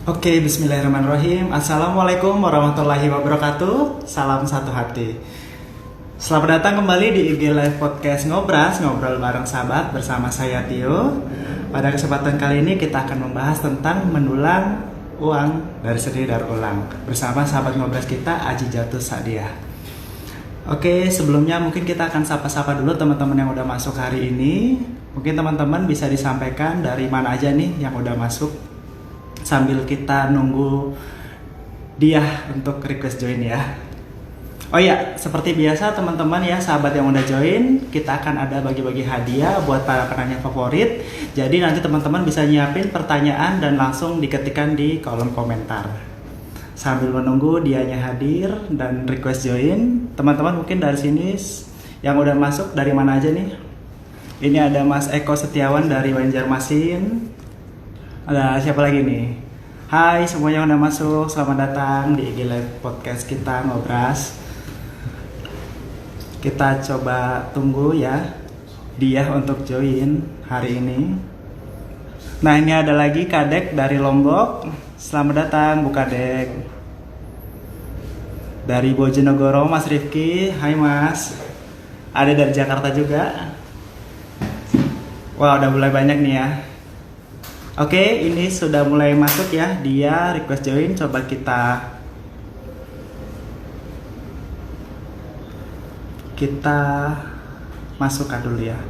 Oke, bismillahirrahmanirrahim. Assalamualaikum warahmatullahi wabarakatuh. Salam satu hati. Selamat datang kembali di IG Live Podcast Ngobras, ngobrol bareng sahabat bersama saya Tio. Pada kesempatan kali ini kita akan membahas tentang mendulang uang dari seni daur ulang bersama sahabat ngobras kita Aji Jatuh Sadiah. Oke, sebelumnya mungkin kita akan sapa-sapa dulu teman-teman yang udah masuk hari ini. Mungkin teman-teman bisa disampaikan dari mana aja nih yang udah masuk, sambil kita nunggu dia untuk request join ya. Oh ya, seperti biasa teman-teman ya, sahabat yang udah join, kita akan ada bagi-bagi hadiah buat para penanya favorit. Jadi nanti teman-teman bisa nyiapin pertanyaan dan langsung diketikkan di kolom komentar. Sambil menunggu dianya hadir dan request join, teman-teman mungkin dari sini yang udah masuk dari mana aja nih? Ini ada Mas Eko Setiawan dari Banjarmasin. Ada siapa lagi nih? Hai semuanya yang udah masuk, selamat datang di IG Live Podcast kita Ngobras. Kita coba tunggu ya dia untuk join hari ini. Nah, ini ada lagi Kadek dari Lombok. Selamat datang Bu Kadek. Dari Bojonegoro Mas Rifki, hai Mas. Ada dari Jakarta juga. Wah, udah mulai banyak nih ya. Oke, ini sudah mulai masuk ya, dia request join. Coba kita masukkan dulu ya.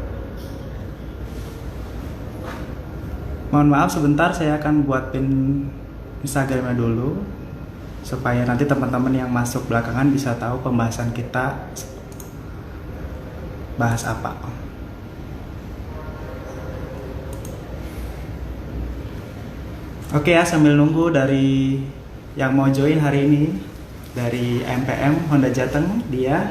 Mohon maaf sebentar, saya akan buat pin Instagramnya dulu supaya nanti teman-teman yang masuk belakangan bisa tahu pembahasan kita bahas apa. Oke ya, sambil nunggu dari yang mau join hari ini dari MPM Honda Jateng, dia.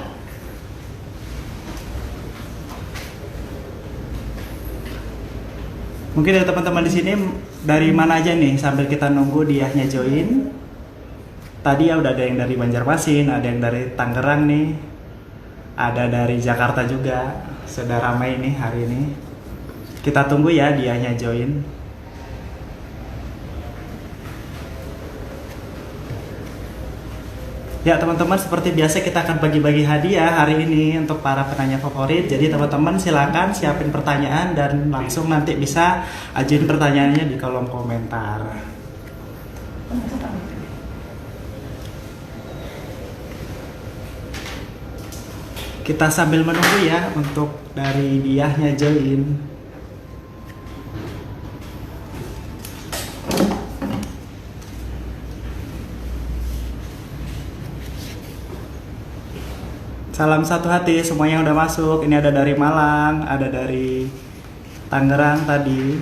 Mungkin dari teman-teman di sini dari mana aja nih sambil kita nunggu dianya join. Tadi ya udah ada yang dari Banjarmasin, ada yang dari Tangerang nih, ada dari Jakarta juga. Sudah ramai nih hari ini. Kita tunggu ya dianya join. Ya teman-teman, seperti biasa kita akan bagi-bagi hadiah hari ini untuk para penanya favorit. Jadi teman-teman silakan siapin pertanyaan dan langsung nanti bisa ajuin pertanyaannya di kolom komentar. Kita sambil menunggu ya untuk dari diahnya join. Salam satu hati semuanya yang udah masuk. Ini ada dari Malang, ada dari Tangerang tadi,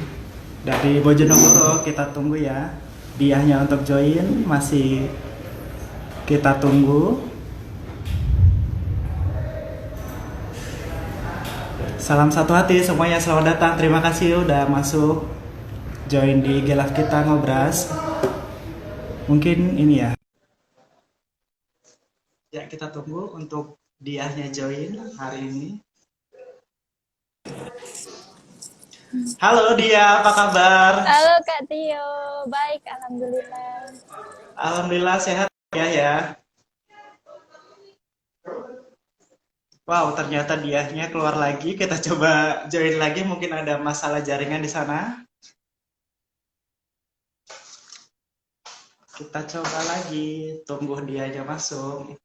dari Bojonegoro. Kita tunggu ya diahnya untuk join, masih kita tunggu. Salam satu hati semuanya, selamat datang. Terima kasih udah masuk join di IG Live kita Ngobras. Mungkin ini ya. Ya, kita tunggu untuk diahnya join hari ini. Halo Dia, apa kabar? Halo Kak Tio, baik alhamdulillah. Alhamdulillah sehat ya. Wow, ternyata diahnya keluar lagi. Kita coba join lagi, mungkin ada masalah jaringan di sana. Kita coba lagi, tunggu dianya masuk.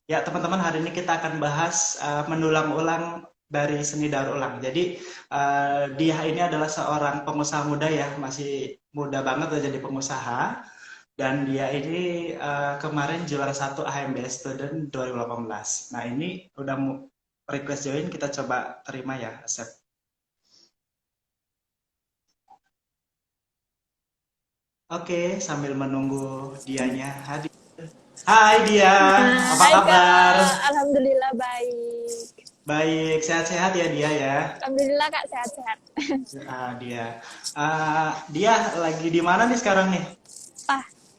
Ya teman-teman, hari ini kita akan bahas mendulang ulang dari seni daur ulang. Jadi dia ini adalah seorang pengusaha muda ya, masih muda banget udah jadi pengusaha. Dan dia ini kemarin juara 1 AMBS Student 2018. Nah ini udah request join, kita coba terima ya, accept. Oke, sambil menunggu dianya hadir. Hai Dia, apa Hai kabar? Kak, alhamdulillah baik. Baik, sehat-sehat ya Dia ya. Alhamdulillah Kak sehat-sehat. Dia lagi di mana nih sekarang nih?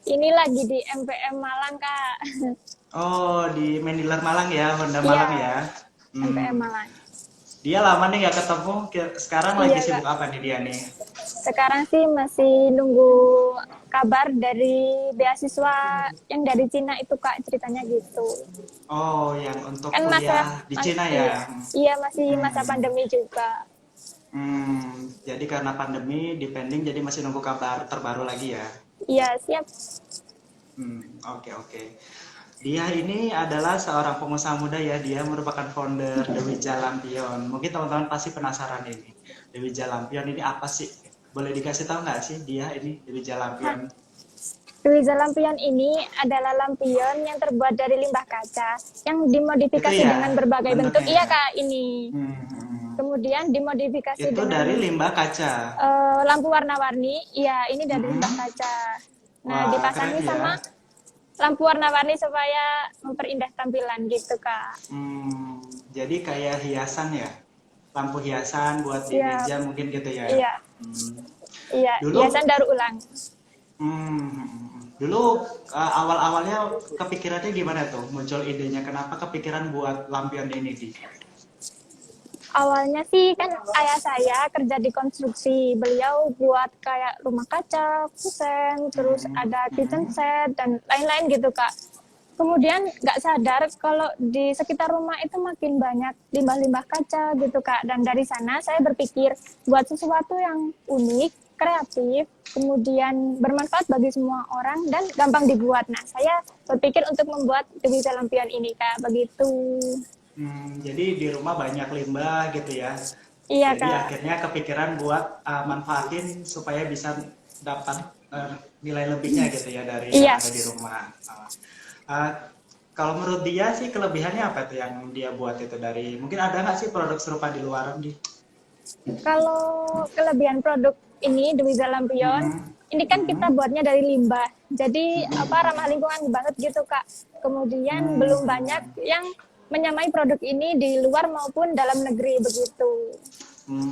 Ini lagi di MPM Malang Kak. Oh, di Main Dealer Malang ya, Honda Iya, Malang ya. MPM Malang. Dia lama nih nggak ketemu. Sekarang lagi Iya Kak. sibuk apa nih dia nih? Sekarang sih masih nunggu kabar dari beasiswa yang dari Cina itu Kak, ceritanya gitu. Oh, yang untuk Kan masa kuliah di Cina ya? iya, iya masih masa Hmm. pandemi juga. Jadi karena pandemi, depending, jadi masih nunggu kabar terbaru lagi ya? Iya, siap. Oke, oke. Dia ini adalah seorang pengusaha muda ya. Dia merupakan founder Dewi Lampion. Mungkin teman-teman pasti penasaran ini. Dewi Lampion ini apa sih? Boleh dikasih tahu nggak sih dia ini Dewi Nah, Lampion? Luiza lampion ini adalah lampion yang terbuat dari limbah kaca yang Itu dimodifikasi dengan ya berbagai bentuk. bentuknya Iya ya. Kak, ini. Hmm. Kemudian dimodifikasi Itu dengan dari limbah kaca. lampu warna-warni. Iya, ini dari limbah Hmm. kaca. Nah, Wah, keren dipasangi ya. sama lampu warna-warni supaya memperindah tampilan gitu Kak. Hmm, jadi kayak hiasan ya. Lampu hiasan buat di Iya, meja mungkin gitu ya. iya, Hmm. iya. Dulu Hiasan daur ulang. Dulu awal-awalnya kepikirannya gimana tuh? Muncul idenya kenapa kepikiran buat lampion ini di? Awalnya sih kan ayah saya kerja di konstruksi. Beliau buat kayak rumah kaca, kusen, terus Hmm, ada kitchen hmm, set dan lain-lain gitu Kak. Kemudian nggak sadar kalau di sekitar rumah itu makin banyak limbah-limbah kaca gitu Kak. Dan dari sana saya berpikir buat sesuatu yang unik, kreatif, kemudian bermanfaat bagi semua orang dan gampang dibuat. Nah, saya berpikir untuk membuat Dewisa Lampion ini Kak, begitu. jadi di rumah banyak limbah gitu ya. Iya Jadi Kak. akhirnya kepikiran buat manfaatin supaya bisa dapat nilai lebihnya gitu ya dari yang Iya. ada di rumah. Uh, Kalau menurut dia sih kelebihannya apa tuh yang dia buat itu dari mungkin ada nggak sih produk serupa di luar di? Kalau kelebihan produk ini Dewisa Lampion, Hmm, ini kan kita hmm, buatnya dari limbah. Jadi apa ramah lingkungan banget gitu Kak. Kemudian belum banyak hmm. yang menyamai produk ini di luar maupun dalam negeri begitu.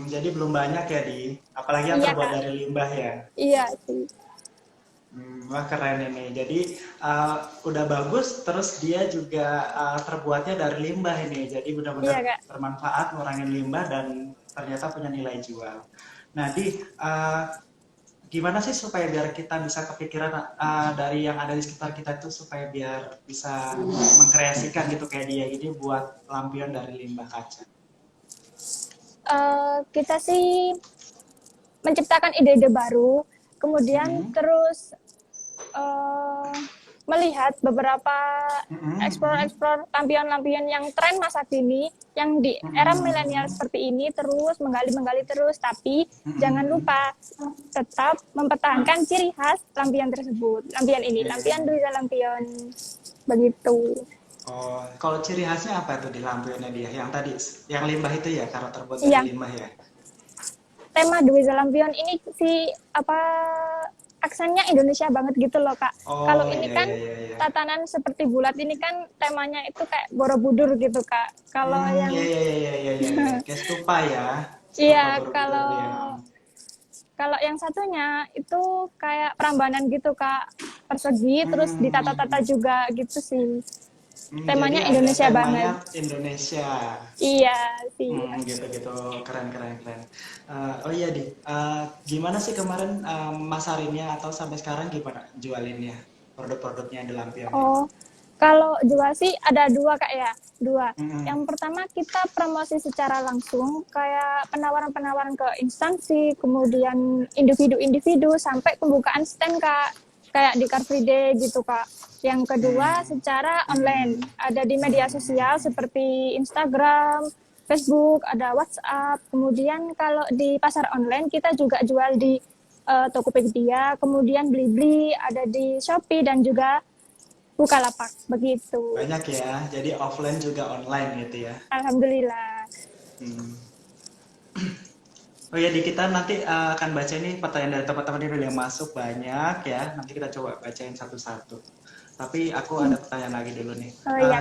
Jadi belum banyak ya di, apalagi yang Iya terbuat Kak. dari limbah ya. Iya sih. Wah keren ini. Jadi uh, udah bagus, terus dia juga terbuatnya dari limbah ini. Jadi benar-benar Iya Kak. bermanfaat, ngurangin limbah dan ternyata punya nilai jual. Nah di gimana sih supaya biar kita bisa kepikiran dari yang ada di sekitar kita itu supaya biar bisa mengkreasikan gitu kayak dia ini buat lampion dari limbah kaca. Kita sih menciptakan ide-ide baru, kemudian Mm-mm. terus eh, melihat beberapa Mm-mm. explore lampion-lampion yang tren masa kini, yang di era milenial Mm-mm. seperti ini terus menggali-menggali terus, tapi jangan Mm-mm. lupa tetap mempertahankan ciri khas lampion tersebut. Lampion ini, Iya, lampion iya. Dwi lampion begitu. Oh, kalau ciri khasnya apa tuh di lampionnya dia? Yang tadi, yang limbah itu ya, karena terbuat dari Iya, limbah ya. tema Dwi lampion ini sih apa aksennya Indonesia banget gitu loh Kak. Kalau Oh, ini iya, kan iya, iya, iya. tatanan seperti bulat ini kan temanya itu kayak Borobudur gitu Kak. Kalau Iya, yang iya, iya, iya, iya, iya, iya. Kayak stupa ya, stupa iya Borobudur kalau ya. kalau yang satunya itu kayak Prambanan gitu Kak. Persegi terus ditata-tata Hmm, juga gitu sih. jadi Temanya ada Indonesia temanya banget. Indonesia. Iya sih. Gitu-gitu, keren, keren, keren. Oh iya, Di. Gimana sih kemarin masarinnya atau sampai sekarang gimana jualinnya? Produk-produknya di lampion ini? Oh, kalau jual sih ada dua Kak ya, dua. Hmm, Yang pertama kita promosi secara langsung, kayak penawaran-penawaran ke instansi, kemudian individu-individu, sampai pembukaan stand Kak, kayak di Car Free Day gitu Kak. Yang kedua hmm, secara online, ada di media sosial hmm. seperti Instagram, Facebook, ada WhatsApp. Kemudian kalau di pasar online kita juga jual di Tokopedia, kemudian Blibli, ada di Shopee dan juga Bukalapak begitu. Banyak ya, jadi offline juga online gitu ya. Alhamdulillah. Hmm. Oh ya, di kita nanti akan baca ini pertanyaan dari teman-teman ini yang masuk banyak ya. Nanti kita coba bacain satu-satu. Tapi aku ada pertanyaan lagi dulu nih. Oh ya.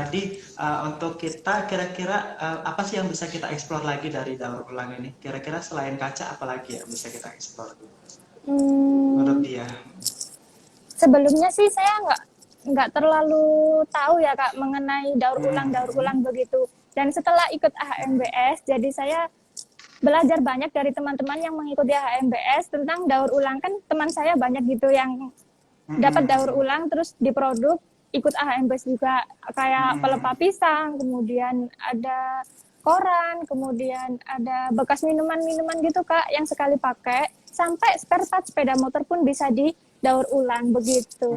Untuk kita kira-kira apa sih yang bisa kita eksplor lagi dari daur ulang ini? Kira-kira selain kaca apa lagi ya bisa kita eksplor dulu? Menurut Hmm, dia. sebelumnya sih saya nggak terlalu tahu ya Kak mengenai daur Hmm, ulang begitu. Dan setelah ikut HMBS, jadi saya belajar banyak dari teman-teman yang mengikuti HMBS tentang daur ulang. Kan teman saya banyak gitu yang dapat daur ulang terus diproduk, ikut HMBS juga, kayak pelepah pisang, kemudian ada koran, kemudian ada bekas minuman-minuman gitu Kak yang sekali pakai, sampai spare part sepeda motor pun bisa didaur ulang begitu.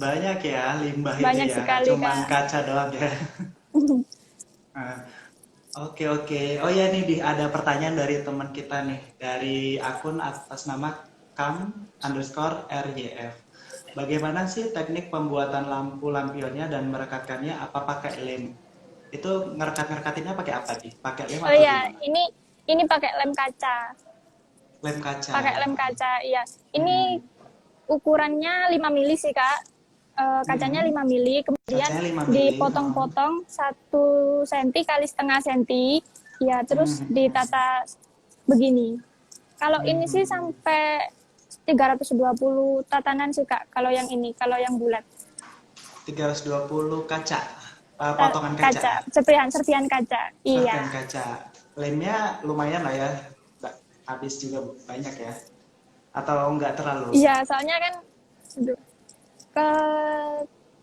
Banyak ya limbah Banyak itu ya, nggak sekali cuman Kak. kaca doang ya. Nah, oke oke. Oh ya nih ada pertanyaan dari teman kita nih dari akun atas nama kam_rjf. Bagaimana sih teknik pembuatan lampu lampionnya dan merekatkannya? Apa pakai lem? Itu ngerekat-ngerekatinnya pakai apa nih? Pakai lem Oh atau ya, gimana? ini pakai lem kaca. Lem kaca. Pakai lem kaca, iya. Ini ukurannya 5 mili sih Kak. Kacanya 5 mili, kemudian Kacanya 5 mili. dipotong-potong 1 cm kali setengah senti, ya terus ditata begini. Kalau ini sih sampai 320 tatanan sih Kak, kalau yang ini, kalau yang bulat. 320 kaca. Potongan kaca. Kaca, serpihan kaca, Serpihan iya. kaca. Lemnya lumayan lah ya. Nggak habis juga banyak ya. Atau nggak terlalu? Iya, soalnya kan aduh, ke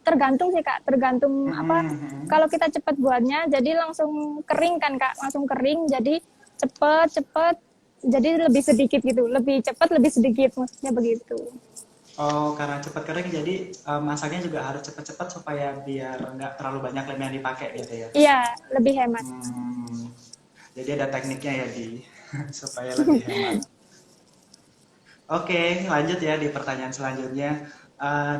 tergantung sih Kak, tergantung apa, kalau kita cepat buatnya jadi langsung kering kan Kak, langsung kering jadi cepet jadi lebih sedikit gitu, lebih cepat lebih sedikit, maksudnya begitu. Oh, karena cepat kering jadi masaknya juga harus cepat-cepat supaya biar nggak terlalu banyak lem yang dipakai gitu ya. Iya, lebih hemat. Jadi ada tekniknya ya di supaya lebih hemat. Oke, lanjut ya di pertanyaan selanjutnya.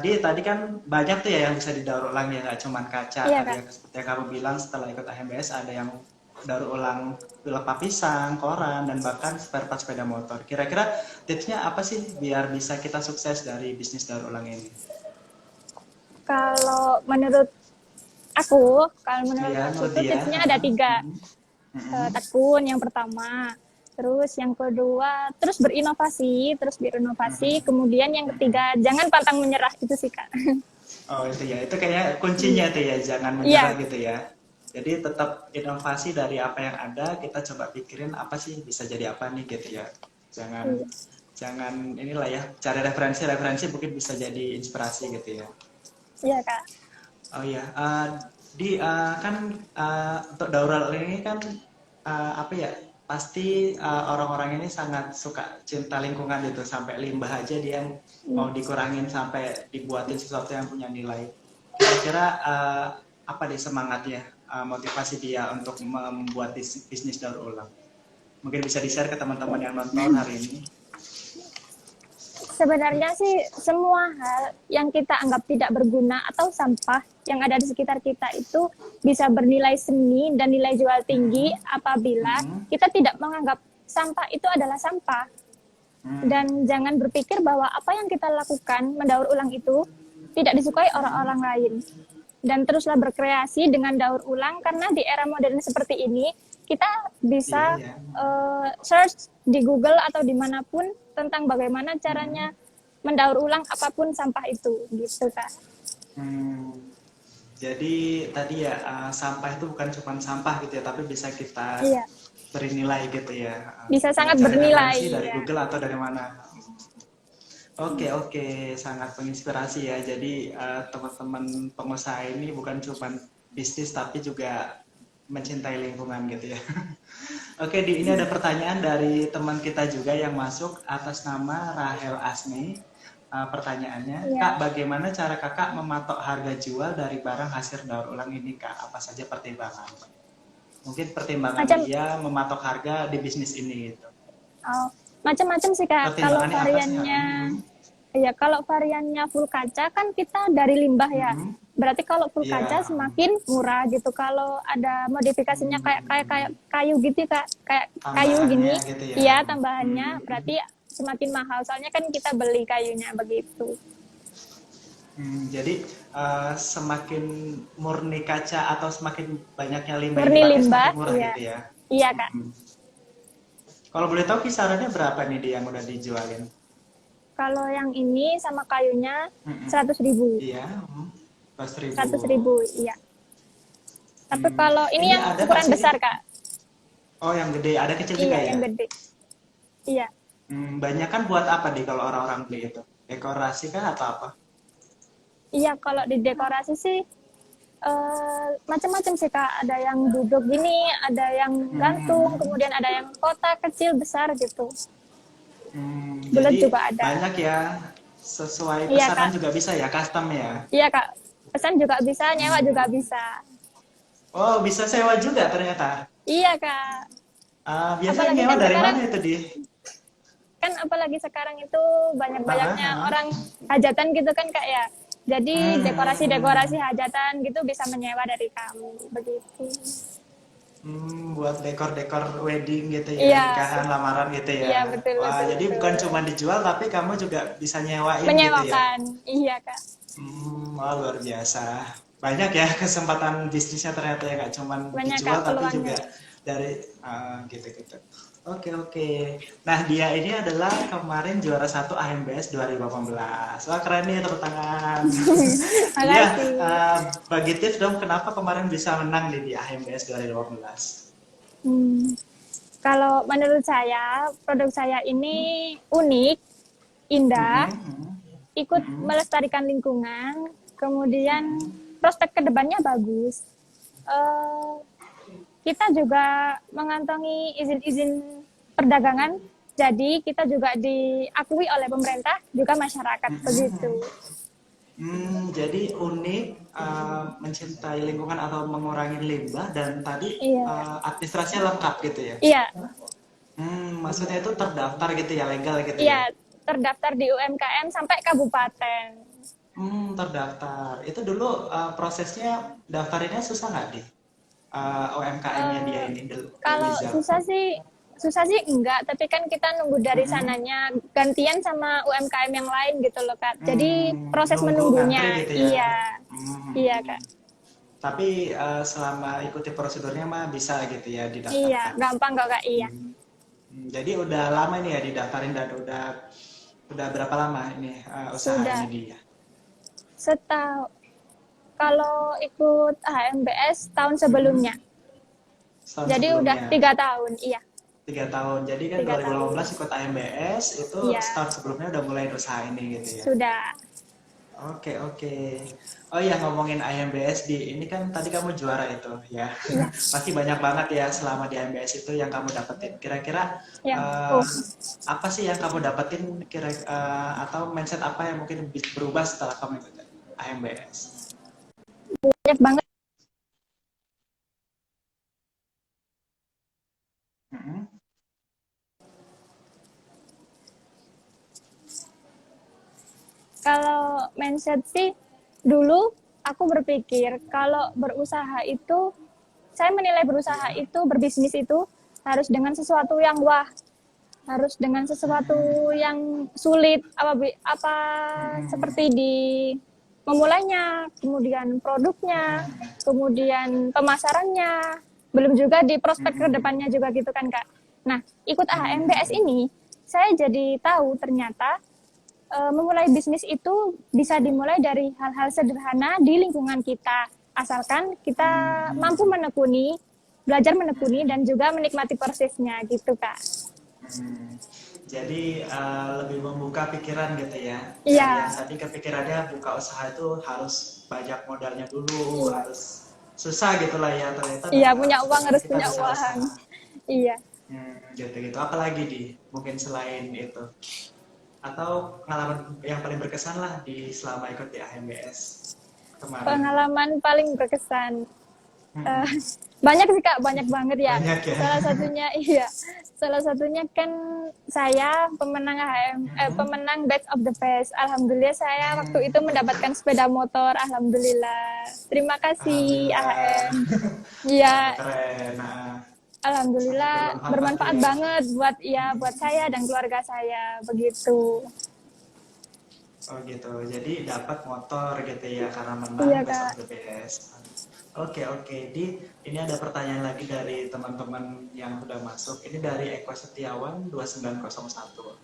Di tadi kan banyak tuh ya yang bisa didaur ulang ya, nggak cuma kaca. Iya Tadi Kak. yang seperti yang kamu bilang setelah ikut HMBS ada yang daur ulang pelepah pisang, koran, dan bahkan spare part sepeda motor. Kira-kira tipsnya apa sih biar bisa kita sukses dari bisnis daur ulang ini? Kalau menurut aku, Ya, menurut tuh dia. tipsnya ada 3. Tekun yang pertama, terus yang kedua terus berinovasi, kemudian yang ketiga jangan pantang menyerah, itu sih Kak. Oh itu ya, itu kayak kuncinya tuh ya, jangan menyerah Iya, gitu ya. Jadi tetap inovasi dari apa yang ada, kita coba pikirin apa sih bisa jadi apa nih gitu ya. Jangan jangan inilah ya, cari referensi mungkin bisa jadi inspirasi gitu ya. iya Kak. Oh iya, kan untuk daur ulang ini kan apa ya? Pasti orang-orang ini sangat suka cinta lingkungan gitu, sampai limbah aja dia mau dikurangin sampai dibuatin sesuatu yang punya nilai. Kira-kira apa deh semangatnya, motivasi dia untuk membuat bisnis daur ulang? Mungkin bisa di-share ke teman-teman yang nonton hari ini. Sebenarnya sih semua hal yang kita anggap tidak berguna atau sampah yang ada di sekitar kita itu bisa bernilai seni dan nilai jual tinggi apabila kita tidak menganggap sampah itu adalah sampah. Dan jangan berpikir bahwa apa yang kita lakukan mendaur ulang itu tidak disukai orang-orang lain. Dan teruslah berkreasi dengan daur ulang, karena di era modern seperti ini kita bisa search di Google atau dimanapun tentang bagaimana caranya mendaur ulang apapun sampah itu, gitu Kak. Jadi tadi ya sampah itu bukan cuma sampah gitu ya, tapi bisa kita beri nilai gitu ya. Bisa sangat Cari bernilai referensi dari ya. Google atau dari mana. Oke, sangat menginspirasi ya. Jadi teman-teman pengusaha ini bukan cuma bisnis tapi juga mencintai lingkungan gitu ya. Oke, ini ada pertanyaan dari teman kita juga yang masuk atas nama Rahel Asmi. Pertanyaannya, Kak, bagaimana cara Kakak mematok harga jual dari barang hasil daur ulang ini, Kak? Apa saja pertimbangan? Mungkin pertimbangan dia mematok harga di bisnis ini gitu. Oh, macam-macam sih Kak. Kalau variannya ya, kalau variannya full kaca kan kita dari limbah ya. Berarti kalau full kaca semakin murah gitu. Kalau ada modifikasinya kayak kayu gitu Kak, kayak kayu gini, gitu ya. Iya tambahannya berarti semakin mahal. Soalnya kan kita beli kayunya begitu. Jadi semakin murni kaca atau semakin banyaknya limbah Murni yang dipakai limbah, semakin murah iya. gitu ya. Iya Kak. Kalau boleh tahu kisarannya berapa nih dia yang udah dijualin? Kalau yang ini sama kayunya 100.000. Iya, 100.000. 100.000, iya. Tapi kalau ini Ini yang ada nggak ukuran sih? besar, Kak. Oh, yang gede, ada kecil juga Iya, ya? yang gede. Iya. Banyak kan buat apa nih kalau orang-orang beli itu? Dekorasi kah atau apa? Iya, kalau di dekorasi sih macam-macam sih, Kak. Ada yang duduk gini, ada yang gantung, Hmm, kemudian ada yang kotak kecil besar gitu. Bulat jadi juga ada. banyak ya. Sesuai Iya, pesanan Kak. juga bisa ya, custom ya. Iya, Kak. Pesan juga bisa, nyewa juga Hmm. bisa. Oh, bisa sewa juga ternyata. Iya, Kak. Biasanya Apalagi nyewa kan dari sekarang mana itu di? apalagi sekarang itu Ah, banyak-banyaknya ah. orang hajatan gitu kan, Kak ya. Jadi dekorasi-dekorasi Hmm. hajatan gitu bisa menyewa dari kami begitu. Buat dekor-dekor wedding gitu ya, Iya, nikahan, lamaran gitu ya. iya betul Wah, betul jadi bukan betul. cuma dijual tapi kamu juga bisa nyewain gitu ya. Menyewakan, iya Kak. Wah, luar biasa. Banyak ya kesempatan bisnisnya ternyata ya, nggak cuma Banyak dijual Kak tapi peluangnya. juga dari gitu-gitu. Oke, oke. Nah, dia ini adalah kemarin juara satu AMBS 2018. Wah, keren nih, tepuk tangan. Iya, Makasih. bagi tips dong kenapa kemarin bisa menang nih di AMBS 2018. Hmm, Kalau menurut saya produk saya ini unik, indah, Mhm, ikut mhm, melestarikan lingkungan, kemudian prospek kedepannya bagus. Eh, Kita juga mengantongi izin-izin perdagangan, jadi kita juga diakui oleh pemerintah juga masyarakat begitu. mhm. Jadi unik, mencintai lingkungan atau mengurangi limbah dan tadi Iya, administrasinya lengkap gitu ya. iya, Maksudnya itu terdaftar gitu ya, legal gitu ya. iya, terdaftar di UMKM sampai kabupaten. Terdaftar. Itu dulu prosesnya daftarinnya susah nggak di UMKM-nya dia Eh, ini, The Kalau Wizard? susah sih enggak, tapi kan kita nunggu dari Mhm. sananya gantian sama UMKM yang lain gitu loh Kak. Jadi proses Nunggu ngantri menunggunya, gitu ya. iya, iya Hmm. Kak. Tapi selama ikuti prosedurnya mah bisa gitu ya Iya, didaftarkan. gampang kok Kak, iya. Hmm. Jadi udah lama ini ya didaftarin dan udah berapa lama ini usaha ini Sudah dia? setahun. Kalau ikut HMBS tahun Mhm. sebelumnya. Setahun Jadi udah sebelumnya, 3 tahun, iya, 3 tahun. Jadi kan 2018 3 tahun. ikut AMBS, itu Iya, setahun sebelumnya udah mulai usaha ini gitu ya. sudah. Oke, oke. Oh iya, ngomongin AMBS ini kan tadi kamu juara itu ya. Iya, Pasti banyak banget ya selama di AMBS itu yang kamu dapetin. Kira-kira iya. Oh, eh, apa sih yang kamu dapetin atau mindset apa yang mungkin berubah setelah kamu ikut AMBS? banyak banget. Mhm, Kalau mindset sih, dulu aku berpikir kalau berusaha itu, saya menilai berusaha itu, berbisnis itu harus dengan sesuatu yang wah, harus dengan sesuatu yang sulit, apa seperti di memulainya, kemudian produknya, kemudian pemasarannya, belum juga di prospek kedepannya juga gitu kan Kak. Nah, ikut AHMBS ini, saya jadi tahu ternyata memulai bisnis itu bisa dimulai dari hal-hal sederhana di lingkungan kita, asalkan kita mampu menekuni, belajar menekuni dan juga menikmati prosesnya gitu Kak. hmm. Jadi lebih membuka pikiran gitu ya. Dari Iya, yang tadi kepikirannya buka usaha itu harus banyak modalnya dulu, iya, harus susah gitu lah ya. Ternyata iya dengan punya uang AMBS ini harus kita punya bisa uang. usaha. Iya. Gitu-gitu. Apalagi mungkin selain itu. Atau pengalaman yang paling berkesan lah selama ikut di AMBS kemarin. Pengalaman paling berkesan. Eh, Hmm, banyak sih Kak, banyak banget ya. banyak ya. Salah satunya iya, salah satunya kan saya pemenang Hmm, pemenang Best of the Best. Alhamdulillah saya waktu itu hmm. mendapatkan sepeda motor. Alhamdulillah. Terima kasih Alhamdulillah. AHM. Iya, Keren. Nah, sangat alhamdulillah bermanfaat pasti bermanfaat ya. banget buat saya dan keluarga saya begitu. Oh gitu. Jadi dapat motor gitu ya karena menang Iya Best of Kak. the Best. Oke, oke. Ini ada pertanyaan lagi dari teman-teman yang udah masuk. Ini dari Eko Setiawan 2901.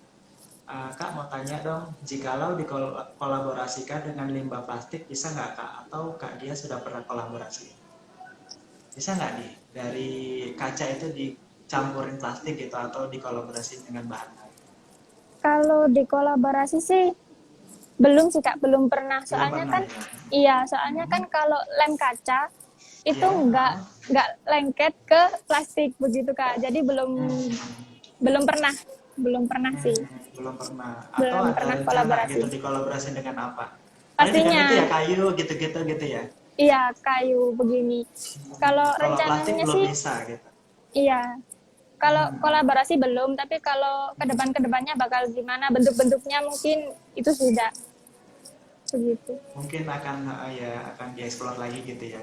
Kak mau tanya dong, jikalau dikolaborasikan dengan limbah plastik bisa nggak Kak? Atau Kak dia sudah pernah kolaborasi? Bisa nggak nih dari kaca itu dicampurin plastik gitu atau dikolaborasi dengan bahan lain? Kalau dikolaborasi sih belum sih Kak, belum pernah. Belum Soalnya pernah kan, ya. iya, soalnya kan kalau lem kaca itu Iya, nggak lengket ke plastik begitu Kak. Jadi belum Hmm, belum pernah, belum pernah sih, belum pernah. Atau belum ada pernah rencana gitu kolaborasi. dikolaborasi dengan apa? Paling dengan itu ya Pastinya, kayu gitu-gitu gitu ya. iya kayu begini. Kalau Kalau plastik rencananya belum sih, bisa gitu. iya. Kalau Hmm, kolaborasi belum, tapi kalau ke depannya bakal gimana bentuk-bentuknya mungkin itu sudah begitu. mungkin akan ya akan dieksplor lagi gitu ya.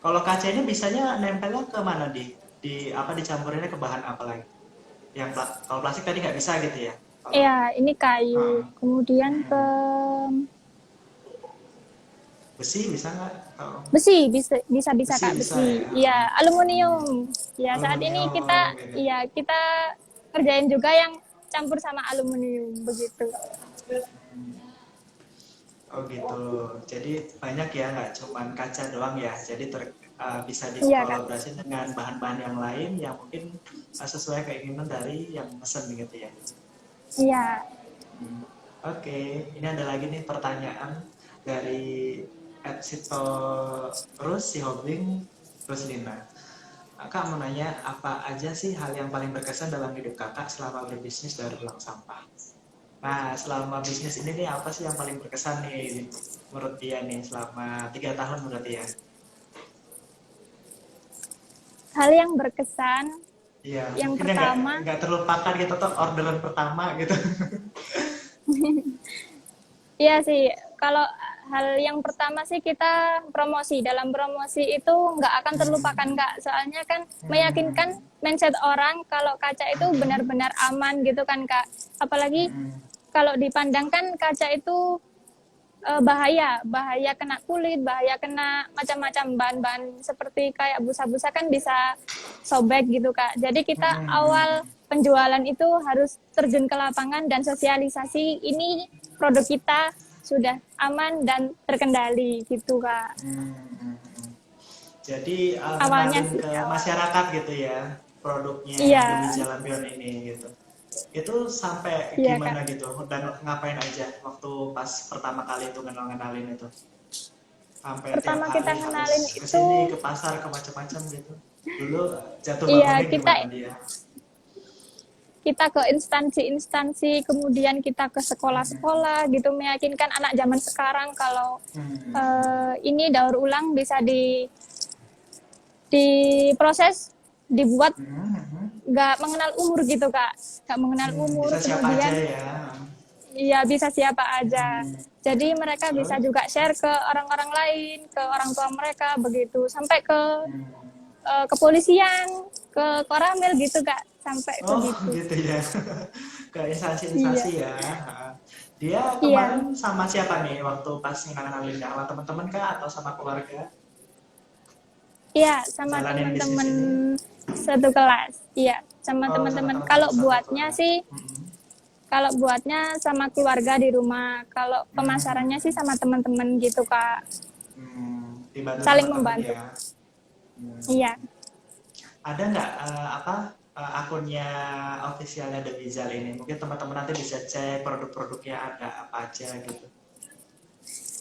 Kalau kaca ini bisanya nempelnya ke mana di apa dicampurinnya ke bahan apa lagi? Kalau plastik tadi nggak bisa gitu ya? Kalau Iya, ini kayu. Heeh. Kemudian ke Hmm. Besi bisa nggak? Atau besi, bisa besi Kak, bisa besi. ya? Iya, aluminium. Ya, saat ini Aluminium gitu. kita kerjain juga yang campur sama aluminium begitu. Oh gitu. Jadi banyak ya, nggak cuman kaca doang ya. Jadi bisa Iya, Kak. dikolaborasi dengan bahan-bahan yang lain yang mungkin sesuai keinginan dari yang mesen gitu ya. Iya. Hmm. Oke, ini ada lagi nih pertanyaan dari Sito Rus, si Hobing Ruslina. Kakak mau nanya, apa aja sih hal yang paling berkesan dalam hidup kakak selama berbisnis dari ulang sampah? Nah, selama bisnis ini nih apa sih yang paling berkesan nih menurut dia nih selama 3 tahun berarti ya? Hal yang berkesan Iya, yang mungkin yang pertama, nggak terlupakan gitu tuh orderan pertama gitu. iya sih, kalau hal yang pertama sih kita promosi. Dalam promosi itu nggak akan terlupakan Kak. Soalnya kan meyakinkan mindset orang kalau kaca itu benar-benar aman gitu kan Kak. Apalagi kalau dipandang kan kaca itu bahaya, bahaya kena kulit, bahaya kena macam-macam bahan-bahan seperti kayak busa-busa kan bisa sobek gitu Kak. Jadi kita awal penjualan itu harus terjun ke lapangan dan sosialisasi ini produk kita sudah aman dan terkendali gitu Kak. Jadi Awalnya ngenalin sih ke awal. masyarakat gitu ya produknya Iya, Demi Jalampion ini gitu. Itu sampai iya Kak. gimana gitu dan ngapain aja waktu pas pertama kali itu ngenalin itu? Sampai tiap Pertama kita hari harus kenalin ke itu, sini ke pasar ke macam-macam gitu. Dulu jatuh iya bangunin kita gimana dia? kita ke instansi-instansi, kemudian kita ke sekolah-sekolah gitu meyakinkan anak zaman sekarang kalau ini daur ulang bisa diproses, dibuat nggak mengenal umur gitu Kak, nggak mengenal umur, Bisa siapa aja kemudian ya. ya bisa siapa aja. Jadi mereka bisa Oh, juga share ke orang-orang lain, ke orang tua mereka begitu, sampai ke kepolisian, ke Koramil gitu Kak, sampai oh begitu. gitu ya. Ke Iya, instansi-instansi ya. Dia iya, kemarin sama siapa nih waktu pas ngenalin sama teman-teman kah atau sama keluarga iya sama jalanin bisnis teman-teman ini? satu kelas. Iya, sama Oh, sama teman-teman. teman-teman satu kelas. Kalau buatnya sama keluarga di rumah. Kalau pemasarannya sih sama teman-teman gitu Kak. Dibantu Saling teman-teman membantu. ya. Hmm. Iya, Ada nggak akunnya officialnya The Bizal ini? Mungkin teman-teman nanti bisa cek produk-produknya ada apa aja gitu.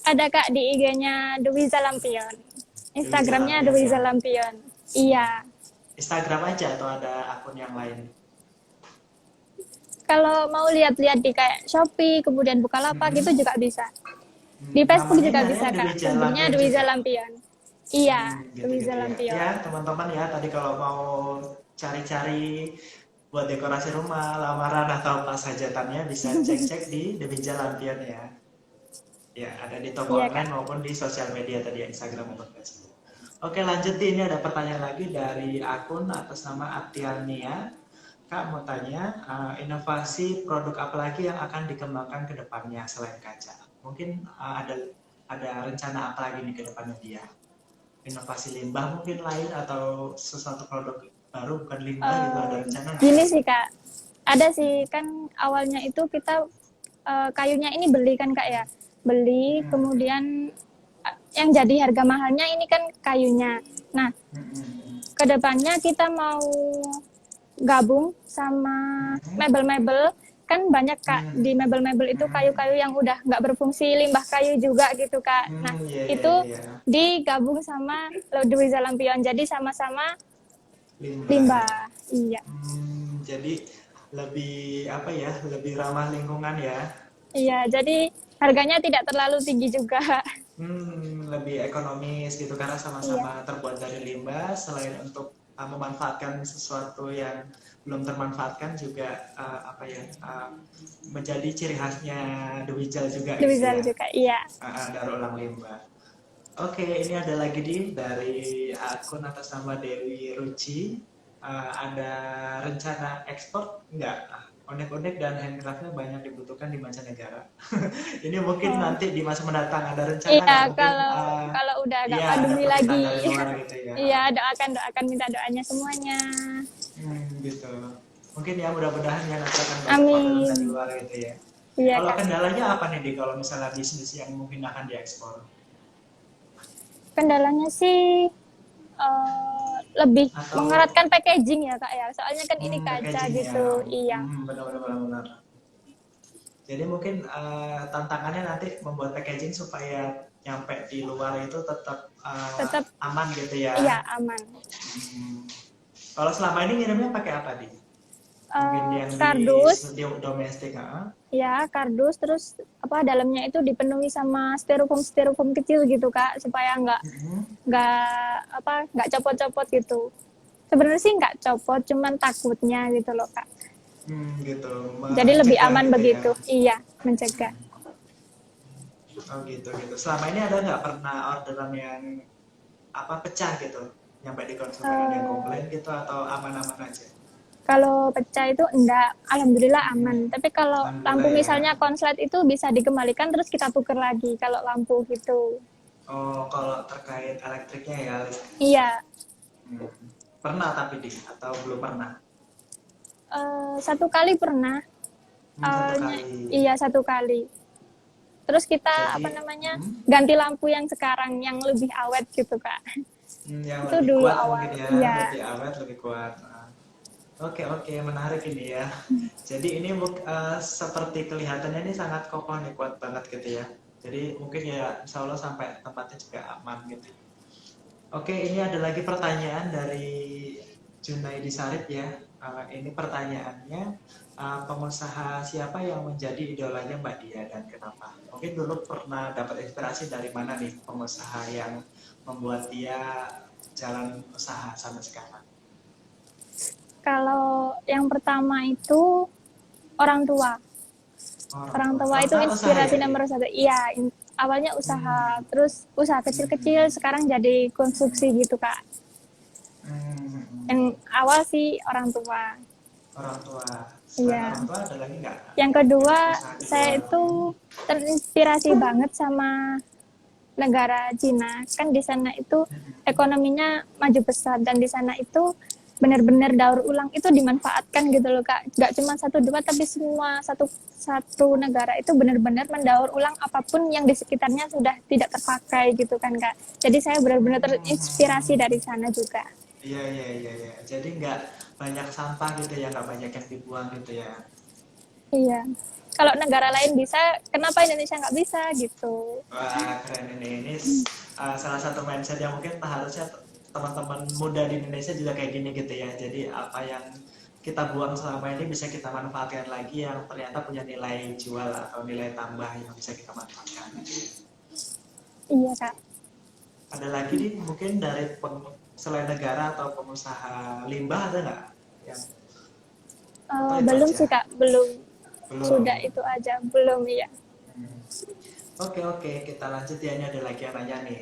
ada Kak di IG-nya Dewiza Lampion. The Bizal Instagramnya Lampion ya. Dewiza Lampion. Iya. Instagram aja atau ada akun yang lain? Kalau mau lihat-lihat di kayak Shopee, kemudian Bukalapak itu juga bisa. Di Facebook Namanya juga bisa nyarinya The Kak. Bizal Facebooknya Lampion Dewiza juga. Lampion. Iya, Gitu-gitu Dewiza ya. Ya, Lampion. teman-teman ya, tadi kalau mau cari-cari buat dekorasi rumah, lamaran atau pas hajatannya bisa cek-cek di The Bijal Lampion ya. Ya, ada di toko Iya Kak. online maupun di sosial media tadi ya, Instagram maupun Facebook. Oke, lanjut nih. Ini ada pertanyaan lagi dari akun atas nama Atiania. Kak mau tanya, inovasi produk apa lagi yang akan dikembangkan ke depannya selain kaca? Mungkin ada rencana apa lagi nih ke depannya dia? Inovasi limbah mungkin lain atau sesuatu produk baru bukan limbah gitu, ada rencana nggak? Gini sih Kak, ada sih kan awalnya itu kita kayunya ini beli kan Kak ya, beli kemudian yang jadi harga mahalnya ini kan kayunya. Nah, Mm-mm. kedepannya kita mau gabung sama Mm-mm. mebel-mebel, kan banyak Kak Mm. di mebel-mebel itu Mm-mm. kayu-kayu yang udah nggak berfungsi, limbah kayu juga gitu Kak. Nah, Iya, iya, itu iya. digabung sama Lodewijk Lampion, jadi sama-sama Limbah ya. limbah. Iya, Jadi lebih apa ya? Lebih ramah lingkungan ya. iya. Jadi harganya tidak terlalu tinggi juga. Lebih ekonomis gitu karena Iya, sama-sama terbuat dari limbah. Selain untuk memanfaatkan sesuatu yang belum termanfaatkan juga apa ya? Menjadi ciri khasnya The Wijal juga gitu Lodewijk ya. juga. Iya. Daur ulang limbah. Oke, ini ada lagi dari akun atas nama Dewi Ruci. Ada rencana ekspor nggak? Unik-unik dan handcraftnya banyak dibutuhkan di mancanegara. Ini mungkin Oh, nanti di masa mendatang ada rencana iya. nggak? Mungkin Kalau udah agak iya ada pandemi permintaan lagi, dari luar gitu ya. iya doakan minta doanya semuanya. Gitu. Mungkin ya mudah-mudahan ya nanti akan banyak orderan dari Amin. luar gitu ya. Iya Kalau Kak. kendalanya apa nih di kalau misalnya bisnis yang mungkin akan diekspor? Kendalanya sih lebih Atau mengeratkan packaging ya Kak ya. Soalnya kan ini kaca packaging ya? gitu. Iya. Benar-benar benar. Jadi mungkin tantangannya nanti membuat packaging supaya nyampe di luar itu tetap Tetap aman gitu iya ya. aman. Hmm. Kalau selama ini ngirimnya pakai apa di? Mungkin yang Kardus di domestik, ya kardus terus apa dalamnya itu dipenuhi sama styrofoam styrofoam kecil gitu Kak supaya Mhm. nggak copot-copot gitu. Sebenarnya sih nggak copot, cuman takutnya gitu loh Kak. Gitu, Jadi lebih mencegah aman gitu ya. begitu. Iya, mencegah. Oh gitu gitu. Selama ini ada nggak pernah orderan yang apa pecah gitu, nyampe di konsumen ada yang Eh, komplain gitu atau aman-aman aja? Kalau pecah itu enggak, alhamdulillah aman. Tapi kalau lampu Alhamdulillah ya. misalnya konslet itu bisa dikembalikan terus kita tuker lagi kalau lampu gitu. Oh kalau terkait elektriknya ya. Iya, Hmm. Pernah tapi di atau belum pernah? satu kali pernah. Satu Awalnya kali. iya satu kali. Terus kita Jadi apa namanya ganti lampu yang sekarang yang lebih awet gitu Kak. yang Itu lebih dulu kuat mungkin awal. ya, Iya, lebih awet, lebih kuat. Oke oke menarik ini ya. Jadi ini seperti kelihatannya ini sangat kokoh nih, kuat banget gitu ya. Jadi mungkin ya insya Allah sampai tempatnya juga aman gitu. Oke, ini ada lagi pertanyaan dari Junaidi Sarip ya. Ini pertanyaannya, pengusaha siapa yang menjadi idolanya Mbak Dia dan kenapa? Mungkin dulu pernah dapat inspirasi dari mana nih pengusaha yang membuat dia jalan usaha sampai sekarang? kalau yang pertama itu orang tua. Orang Orang tua. tua Orang itu tua usaha ya, inspirasi Di? nomor satu. Iya, awalnya usaha, Hmm. terus usaha Hmm. kecil-kecil, sekarang jadi konstruksi gitu Kak. Yang Hmm. awal sih orang tua. Orang tua. Selain Iya. orang tua ada lagi nggak? Yang Mungkin kedua, usaha kedua. saya itu terinspirasi banget sama negara Cina. Kan di sana itu ekonominya maju pesat dan di sana itu benar-benar daur ulang itu dimanfaatkan gitu loh Kak. Gak cuma satu dua tapi semua satu negara itu benar-benar mendaur ulang apapun yang di sekitarnya sudah tidak terpakai gitu kan Kak. Jadi saya benar-benar terinspirasi dari sana juga. Iya, iya, iya, iya. Jadi nggak banyak sampah gitu ya, nggak banyak yang dibuang gitu ya. Iya. Kalau negara lain bisa, kenapa Indonesia nggak bisa gitu? Wah, keren ini. Ini salah satu mindset yang mungkin harusnya teman-teman muda di Indonesia juga kayak gini gitu ya. Jadi apa yang kita buang selama ini bisa kita manfaatkan lagi yang ternyata punya nilai jual atau nilai tambah yang bisa kita manfaatkan. Iya Kak. Ada lagi nih mungkin dari selain negara atau pengusaha limbah ada nggak? Yang atau itu Belum aja? sih Kak, belum. Belum. Sudah itu aja, belum ya. Hmm. Oke oke kita lanjut ya, ini ada lagi yang nanya nih.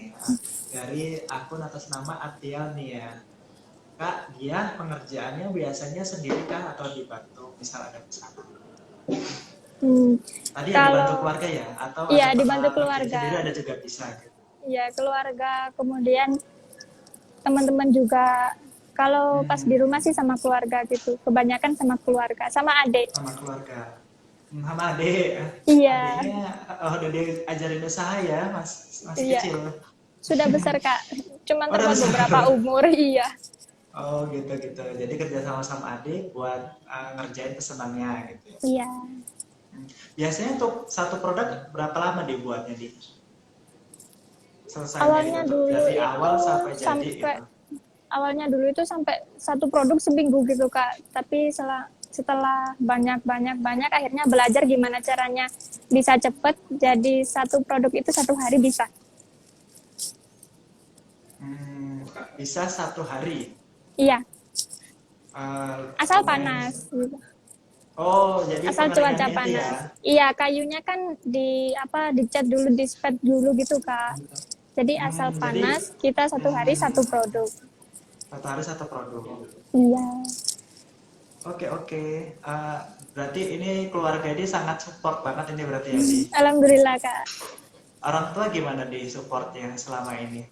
Dari akun atas nama Atiel nih ya. Kak, dia pengerjaannya biasanya sendiri kah atau dibantu misal ada pesanan? Hmm, Tadi yang dibantu kalau keluarga ya? Atau ada iya pernah dibantu ngerjain keluarga, sendiri ada juga bisa gitu? ya keluarga, kemudian teman-teman juga. Kalau pas di rumah sih sama keluarga gitu, kebanyakan sama keluarga, sama adik. Sama keluarga. Sama adik. Iya, Adiknya udah diajarin usaha ya, masih iya, kecil. sudah besar kak, cuman Oh, udah terpaut beberapa besar. umur. Iya, Oh gitu-gitu. Jadi kerja sama adik buat ngerjain pesenannya gitu ya. iya. Biasanya untuk satu produk berapa lama dibuatnya di selesainya gitu Awalnya untuk dulu dari itu awal sampai jadi sampai gitu. awalnya dulu itu sampai satu produk seminggu gitu kak, tapi setelah banyak akhirnya belajar gimana caranya bisa cepet, jadi satu produk itu satu hari bisa. Bisa satu hari. Iya, asal Lumayan. panas gitu. Oh, jadi Asal cuaca pengeringannya itu ya. panas. Iya, kayunya kan dicat dulu, di spet dulu gitu kak, jadi asal Jadi panas kita satu hari satu hmm, produk. satu hari satu produk. Iya, Oke oke. Berarti ini keluarga ini sangat support banget ini berarti ya di alhamdulillah kak. orang tua gimana di supportnya selama ini?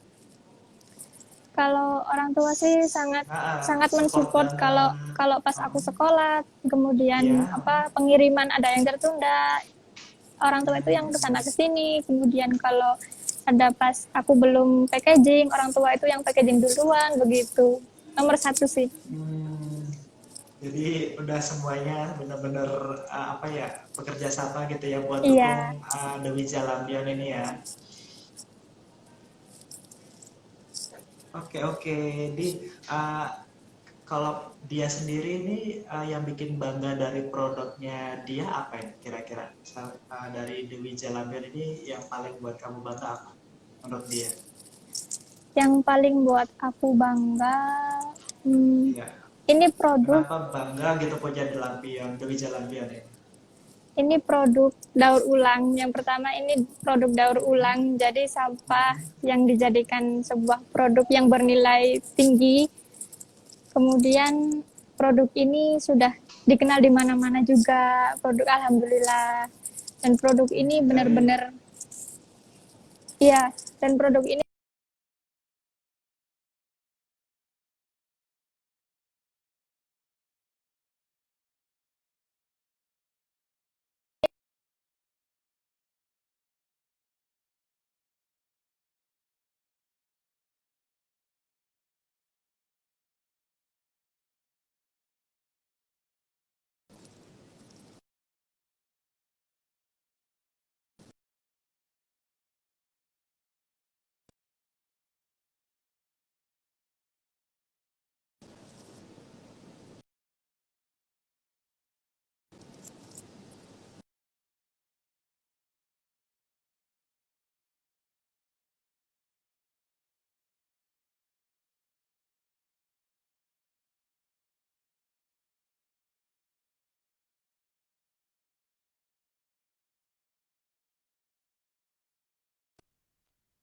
Kalau orang tua sih sangat sangat Support mensupport. Kalau banget. kalau pas Oh, aku sekolah, kemudian iya. pengiriman ada yang tertunda, orang tua itu yang kesana kesini. Kemudian kalau ada pas aku belum packaging, orang tua itu yang packaging duluan, begitu. Nomor satu sih. Hmm, jadi udah semuanya benar-benar apa ya bekerja sama gitu ya buat Iya. dukung Dewi Jalambion ini ya. Oke oke. Di uh, kalau dia sendiri ini yang bikin bangga dari produknya dia apa ya kira-kira? Dari Dewi Jalambion ini yang paling buat kamu bangga apa menurut dia? Yang paling buat aku bangga, hmm, Iya. ini produk Kenapa bangga gitu punya Lampion, Dewi Jalambion ya? ini produk daur ulang. Yang pertama ini produk daur ulang, jadi sampah yang dijadikan sebuah produk yang bernilai tinggi. Kemudian produk ini sudah dikenal di mana-mana juga, produk alhamdulillah. Dan produk ini Dari benar-benar, iya, dan produk ini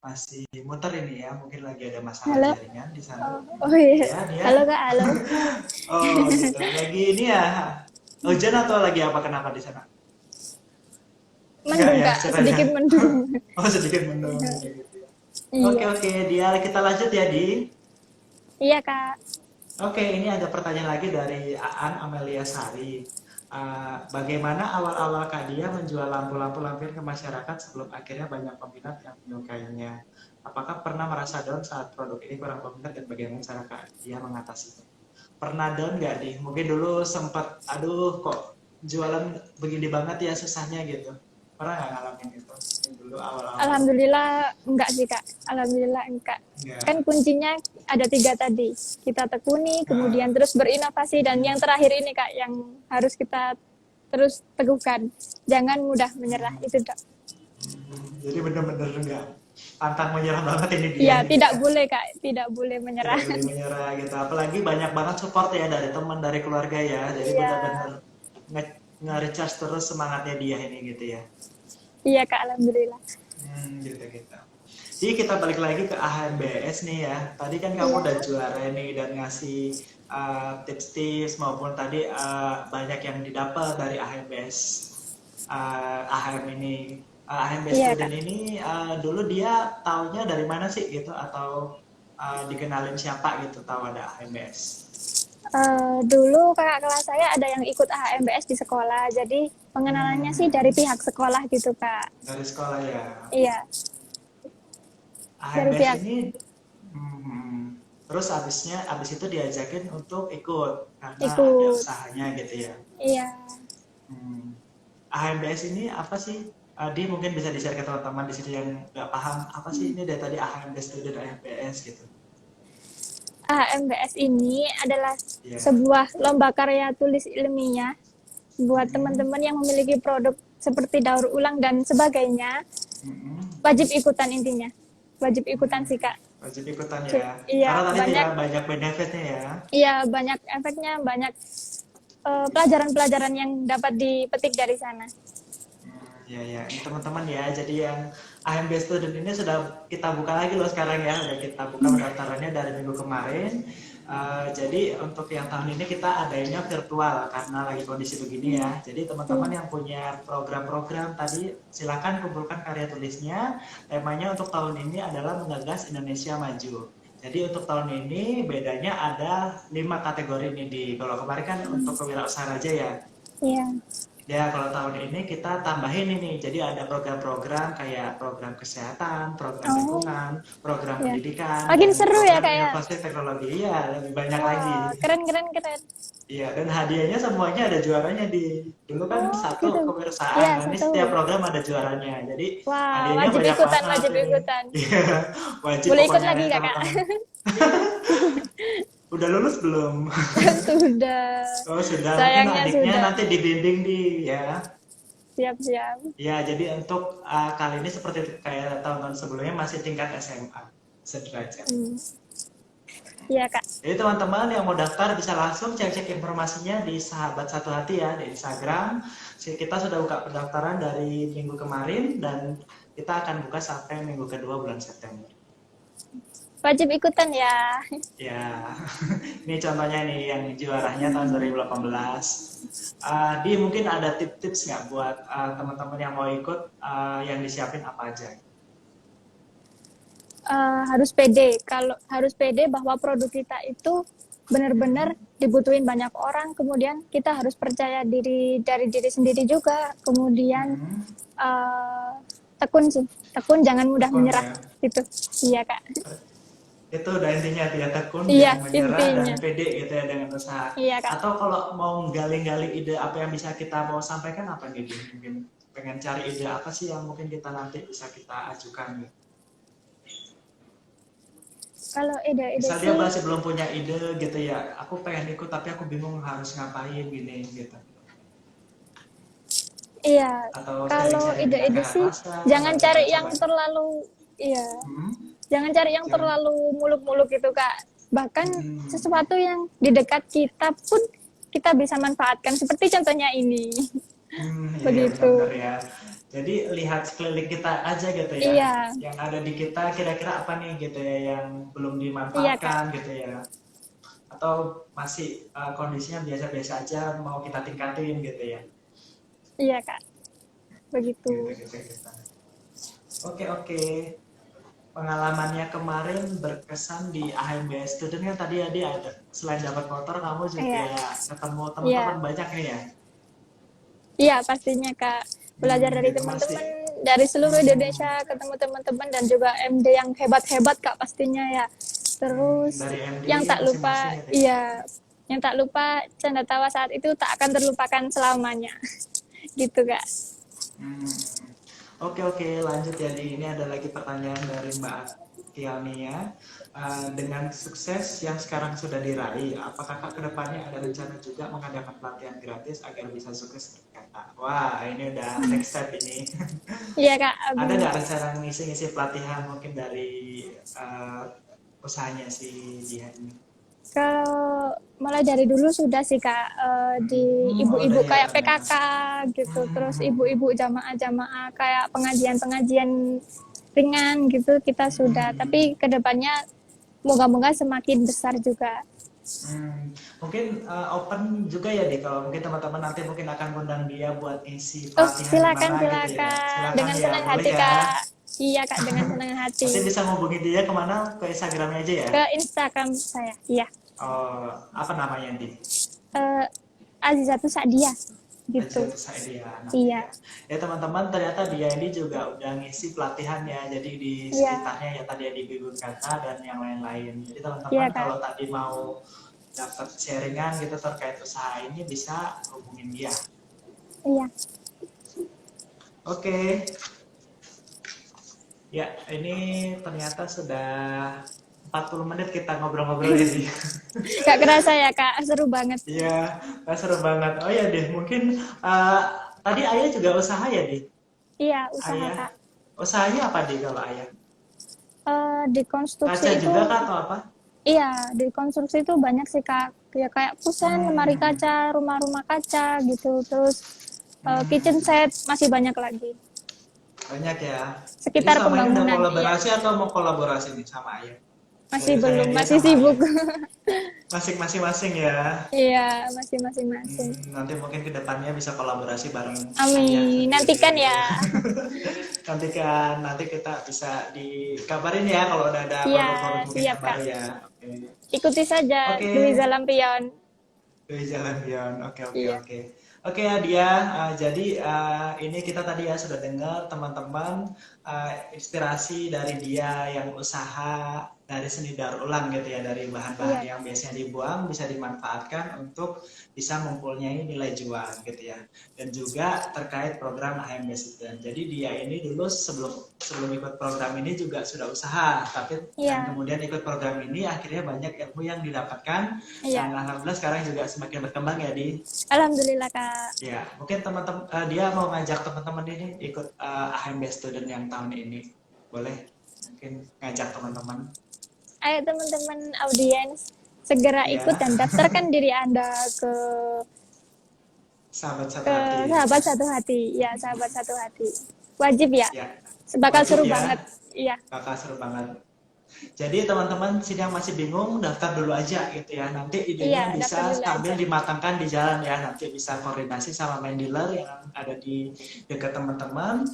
masih muter ini ya, mungkin lagi ada masalah halo. jaringan di sana. Oh, oh iya. Ya dia. Halo Kak, halo. Oh gitu. Lagi ini ya. Hujan atau lagi apa kenapa di sana? Enggak Mendung ya Kak, ceritanya. sedikit mendung. Oh sedikit mendung. Oke Iya. oke dia kita lanjut ya di. Iya Kak. Oke, ini ada pertanyaan lagi dari Aan Amelia Sari. Bagaimana awal-awal Kak Dia menjual lampu-lampu lampion ke masyarakat sebelum akhirnya banyak peminat yang menyukainya? Apakah pernah merasa down saat produk ini kurang peminat dan bagaimana cara Kak Dia mengatasinya? Pernah down nggak nih? Mungkin dulu sempat, aduh kok jualan begini banget ya susahnya gitu. Pernah nggak ngalamin itu? Yang dulu awal-awal? Alhamdulillah enggak sih Kak. Alhamdulillah enggak. Enggak. Kan kuncinya ada tiga tadi. Kita tekuni, kemudian Nah, terus berinovasi, dan yang terakhir ini Kak yang harus kita terus teguhkan. Jangan mudah menyerah, itu Kak. jadi bener-bener enggak pantang menyerah banget ini dia Iya, nih. tidak boleh Kak, tidak boleh menyerah. Tidak boleh menyerah gitu. Apalagi banyak banget support ya dari teman, dari keluarga ya. Jadi Iya, benar-benar nge-recharge terus semangatnya dia ini gitu ya. iya Kak, alhamdulillah. Gitu. Jadi kita balik lagi ke AHMBS nih ya. Tadi kan kamu Iya, udah juara nih dan ngasih tips-tips maupun tadi banyak yang didapat dari AHMBS AHM ini. AHMBS iya Kak. student ini dulu dia taunya dari mana sih gitu atau dikenalin siapa gitu tahu ada AHMBS? Dulu kakak kelas saya ada yang ikut AHMBS di sekolah, jadi pengenalannya sih dari Hmm, pihak sekolah gitu Kak. dari sekolah ya. Iya, AHMBS dari pihak ini hmm, terus abis itu diajakin untuk ikut karena ada ikut. usahanya gitu ya. Iya. Hmm. AHMBS ini apa sih? Adi mungkin bisa di-share ke teman-teman di sini yang nggak paham apa sih ini dari tadi AHMBS student AHMBS gitu. AHMBS ini adalah Ya. sebuah lomba karya tulis ilmiah buat Mm-mm. teman-teman yang memiliki produk seperti daur ulang dan sebagainya. Mm-mm. Wajib ikutan intinya. Wajib ikutan sih, Kak. Wajib ikutan ya. Iya, Karena tadi banyak. ya banyak benefitnya ya. Iya, banyak efeknya, banyak pelajaran-pelajaran yang dapat dipetik dari sana. Ya ya, ini teman-teman ya. Jadi yang AMB Student ini sudah kita buka lagi loh sekarang ya. Udah kita buka pendaftarannya dari minggu kemarin. Jadi untuk yang tahun ini kita adanya virtual karena lagi kondisi begini ya. Jadi teman-teman yang punya program-program tadi silakan kumpulkan karya tulisnya. Temanya untuk tahun ini adalah menggagas Indonesia maju. Jadi untuk tahun ini bedanya ada 5 kategori nih di kalau kemarin kan untuk kewirausahaan aja ya. Iya. Ya, kalau tahun ini kita tambahin ini. Jadi ada program-program kayak program kesehatan, program lingkungan, program Iya. pendidikan, Makin dan seru ya, program Kak, ya? inovasi teknologi. Iya, lebih banyak lagi. Wah, keren. Iya, dan hadiahnya semuanya ada juaranya di. Dulu kan satu Gitu. kewirausahaan, Iya, nah, ini satu. setiap program ada juaranya. Jadi Wah, hadiahnya wajib banyak ikutan, banget wajib ini. ikutan. Iya, wajib Boleh ikut pokoknya lagi, nih, Kakak? teman-teman. Udah lulus belum? Sudah. Oh, sudah. Mungkin Sayangnya adiknya sudah. nanti dibimbing di ya. Siap-siap. Ya, jadi untuk kali ini seperti kayak tahun-tahun sebelumnya masih tingkat SMA sederajat. Iya, Kak. Jadi teman-teman yang mau daftar bisa langsung cek-cek informasinya di Sahabat Satu Hati ya di Instagram. Kita sudah buka pendaftaran dari minggu kemarin dan kita akan buka sampai minggu kedua bulan September. Wajib ikutan ya. Ya, ini contohnya nih yang juaranya tahun 2018. Di mungkin ada tips-tips nggak buat teman-teman yang mau ikut yang disiapin apa aja? Harus pede. Kalau harus pede bahwa produk kita itu benar-benar dibutuhin banyak orang. Kemudian kita harus percaya diri dari diri sendiri juga. Kemudian tekun sih. Tekun, jangan mudah Tekun, menyerah. ya. Gitu. Iya, Kak. Itu udah intinya dia tekun, Iya, jangan menyerah intinya. dan pede gitu ya dengan usaha. Iya, Kak. Atau kalau mau gali-gali ide apa yang bisa kita mau sampaikan apa nih? Mungkin pengen cari ide apa sih yang mungkin kita nanti bisa kita ajukan gitu. Kalau ide-ide Misal sih, dia masih belum punya ide gitu ya, aku pengen ikut tapi aku bingung harus ngapain gini gitu. iya. Atau Kalau sharing-sharing ide-ide dengan sih, kakak kelas, jangan atau cari coba. yang terlalu, iya. Hmm? Jangan cari yang Jangan. terlalu muluk-muluk gitu, Kak. Bahkan sesuatu yang di dekat kita pun kita bisa manfaatkan. Seperti contohnya ini. Iya, Begitu. benar ya. Jadi lihat sekeliling kita aja gitu ya. Iya. Yang ada di kita kira-kira apa nih gitu ya yang belum Iya, dimanfaatkan gitu ya. Atau masih kondisinya biasa-biasa aja mau kita tingkatin gitu ya. Iya, Kak. Begitu. Gitu. Oke. Pengalamannya kemarin berkesan di AHMBS Student kan tadi ada selain dapat motor kamu juga Iya. ketemu teman-teman banyak nih ya. Iya, pastinya, Kak. Belajar dari Itu teman-teman pasti. dari seluruh Indonesia, ketemu teman-teman dan juga MD yang hebat-hebat, Kak, pastinya ya. Terus Dari MD yang tak lupa, masing-masing gitu ya. iya, yang tak lupa canda tawa saat itu tak akan terlupakan selamanya. Gitu, Kak. Oke, lanjut ya. Ini ada lagi pertanyaan dari Mbak Tiania. Dengan sukses yang sekarang sudah diraih, apakah Kak kedepannya ada rencana juga mengadakan pelatihan gratis agar bisa sukses seperti Kakak? Wah, ini udah next step ini. Iya, Kak. Ada nggak rencana ngisi-ngisi pelatihan mungkin dari usahanya si Jihan ini? Kalau mulai dari dulu sudah sih, Kak, di ibu-ibu udah ya, kayak ternyata. PKK gitu, terus ibu-ibu jamaah-jamaah kayak pengajian-pengajian ringan gitu kita sudah. Tapi kedepannya moga-moga semakin besar juga. Mungkin open juga ya deh kalau mungkin teman-teman nanti mungkin akan undang dia buat isi Oh, pelatihan silakan, di mana gitu ya. silakan. Dengan ya, senang boleh hati, ya. Kak. Iya, Kak, dengan senang hati. Nanti bisa ngubungi dia kemana? Ke Instagramnya aja ya? Ke Instagram saya. Iya. Oh, apa namanya Di? Azizatu Sadia gitu. usaha dia Iya, nanti ya. Ya teman-teman, ternyata dia ini juga udah ngisi pelatihan ya, jadi di iya, sekitarnya ya tadi ya di Bibun Kata dan yang lain-lain. Jadi iya teman-teman Kak. kalau tadi mau dapat sharingan gitu terkait usaha ini bisa hubungin dia. Iya. Oke, ya ini ternyata sudah 40 menit kita ngobrol-ngobrol ini. Gak kerasa ya Kak, seru banget. Iya, seru banget. Oh ya deh, mungkin tadi ayah juga usaha ya deh. Iya, usaha Ayah, Kak. usahanya apa deh kalau ayah? Di Kaca konstruksi itu, juga kah atau apa? iya, di konstruksi itu banyak sih Kak. Ya kayak kusen, lemari Hmm, kaca, rumah-rumah kaca gitu. Terus kitchen hmm, set masih banyak lagi. banyak ya. Jadi Sekitar selama ini udah pembangunan, iya. kolaborasi atau mau kolaborasi nih sama ayah? Masih Dari belum, usahanya dia masih sama sibuk. ayah. Masing-masing ya. Iya, masih masing-masing. Nanti mungkin kedepannya bisa kolaborasi bareng ayah Amin. sendiri Nantikan gitu. ya. Nanti kita bisa dikabarin ya kalau udah ada Iya, produk-produk mungkin siap yang Kak. baru ya. Oke. Ikuti saja Oke. Dwi Zalampion. Dari Jalan Beyond. Oke, oke, Iya, oke. Oke ya dia, jadi ini kita tadi ya sudah dengar teman-teman inspirasi dari dia yang usaha dari seni daur ulang gitu ya, dari bahan-bahan iya, yang biasanya dibuang bisa dimanfaatkan untuk bisa mempunyai nilai jual gitu ya. Dan juga terkait program AMB Student. Jadi dia ini dulu sebelum ikut program ini juga sudah usaha, tapi dan iya, kemudian ikut program ini akhirnya banyak ilmu yang didapatkan dan iya. alhamdulillah sekarang juga semakin berkembang ya di Alhamdulillah Kak. ya mungkin teman-teman dia mau ngajak teman-teman ini ikut AMB Student yang tahun ini boleh mungkin ngajak teman-teman Ayo teman-teman audiens, segera ikut ya dan daftarkan diri Anda ke sahabat satu ke hati sahabat satu hati. Ya, sahabat satu hati. Wajib ya. ya Bakal wajib seru ya banget. Iya, bakal seru banget. Jadi teman-teman sini yang masih bingung daftar dulu aja gitu ya. Nanti iya, idenya daftar bisa dulu sambil aja. dimatangkan di jalan ya. Nanti bisa koordinasi sama main dealer yang ada di dekat teman-teman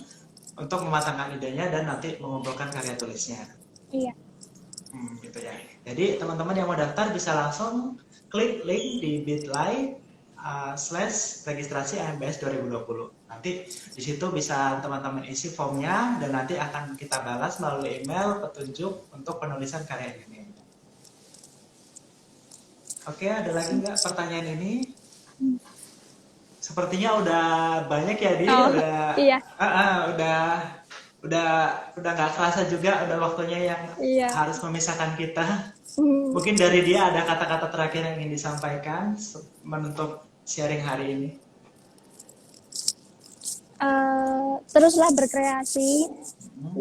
untuk mematangkan idenya dan nanti mengumpulkan karya tulisnya. Iya, Gitu ya. Jadi teman-teman yang mau daftar bisa langsung klik link di bit.ly /registrasi AMBS 2020. Nanti di situ bisa teman-teman isi formnya dan nanti akan kita balas melalui email petunjuk untuk penulisan karya ini. Oke, ada lagi nggak pertanyaan ini? Sepertinya udah banyak ya, Di. oh, Udah, iya, udah nggak kerasa juga, udah waktunya yang iya. harus memisahkan kita. Hmm, Mungkin dari dia ada kata-kata terakhir yang ingin disampaikan menutup sharing hari ini. teruslah berkreasi.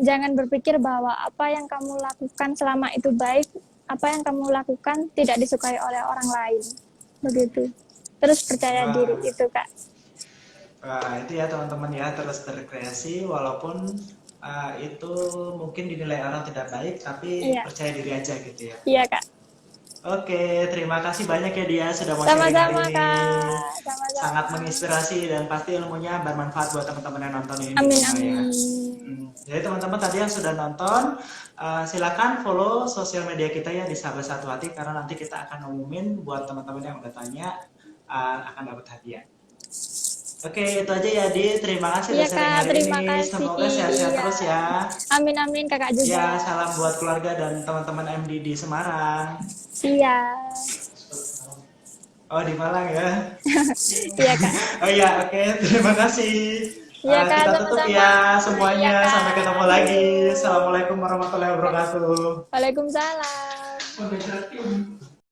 Jangan berpikir bahwa apa yang kamu lakukan selama itu baik, apa yang kamu lakukan tidak disukai oleh orang lain. Begitu. Terus percaya Wah, diri itu Kak. wah, itu ya teman-teman ya, terus berkreasi walaupun itu mungkin dinilai orang tidak baik, tapi Iya, percaya diri aja gitu ya. iya Kak. Oke, terima kasih banyak ya dia sudah mau sharing hari Sama-sama ini. Kak. Sangat Sama-sama. menginspirasi dan pasti ilmunya bermanfaat buat teman-teman yang nonton ini di Amin, rumah ya. amin. Jadi teman-teman tadi yang sudah nonton, silakan follow sosial media kita ya di Sahabat Satu Hati karena nanti kita akan ngumumin buat teman-teman yang udah tanya akan dapat hadiah. Oke, itu aja ya Di. Terima kasih Iya udah sharing Kak, hari terima ini. kasih. Semoga sehat-sehat Iya. terus ya. Amin, amin Kakak Ya, juga. salam buat keluarga dan teman-teman MD di Semarang. Siap. Oh, di Malang ya. Iya Kak. Oh iya, oke. Terima kasih. Iya Kak, Kita tutup sama-sama. ya Iya semuanya. Kak. Sampai ketemu lagi. Assalamualaikum warahmatullahi wabarakatuh. Waalaikumsalam. Oh,